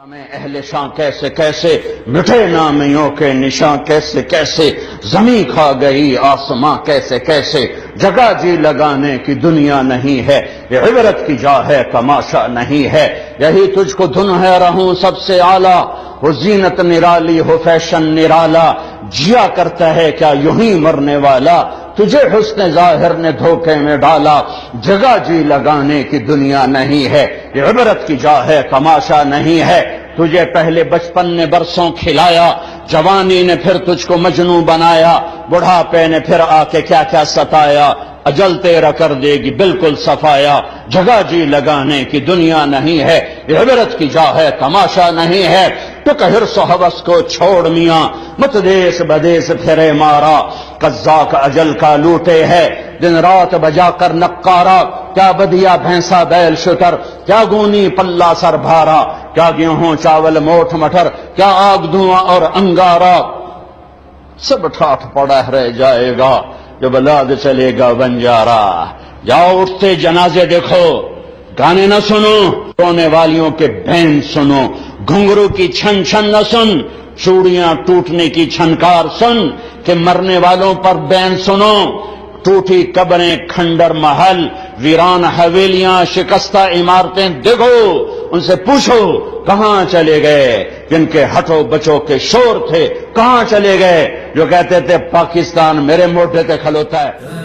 ہمیں اہل شاں کیسے کیسے مٹھے نامیوں کے نشاں کیسے کیسے زمین کھا گئی آسماں کیسے کیسے جگہ جی لگانے کی دنیا نہیں ہے یہ عبرت کی جا ہے تماشا نہیں ہے یہی تجھ کو دھن ہے رہوں سب سے اعلیٰ ہو زینت نرالی ہو فیشن نرالا جیا کرتا ہے کیا یوں ہی مرنے والا تجھے حسن ظاہر نے دھوکے میں ڈالا جگہ جی لگانے کی دنیا نہیں ہے یہ عبرت کی جا ہے تماشا نہیں ہے تجھے پہلے بچپن نے برسوں کھلایا جوانی نے پھر تجھ کو مجنوں بنایا بڑھاپے نے پھر آ کے کیا کیا ستایا اجل تیرا کر دے گی بالکل صفایا جگہ جی لگانے کی دنیا نہیں ہے یہ عبرت کی جا ہے تماشا نہیں ہے تو حرص و حوث کو چھوڑ میاں مت دیس بدیس پھرے مارا قزاق اجل کا لوٹے ہے دن رات بجا کر نقارا کیا بدیا بھینسا بیل شتر کیا گونی پلہ سر بھارا کیا گیہوں چاول موٹھ مٹر کیا آگ دھواں اور انگارا سب ٹھاٹھ پڑا رہ جائے گا جب لاد چلے گا بنجارا جاؤ اٹھتے جنازے دیکھو گانے نہ سنو رونے والیوں کے بین سنو گھنگرو کی چھن چھن نہ سن چوڑیاں ٹوٹنے کی چھنکار سن کہ مرنے والوں پر بین سنو ٹوٹی قبریں کھنڈر محل ویران حویلیاں شکستہ عمارتیں دیکھو ان سے پوچھو کہاں چلے گئے جن کے ہٹو بچوں کے شور تھے کہاں چلے گئے جو کہتے تھے پاکستان میرے موٹے تے کھلوتا ہے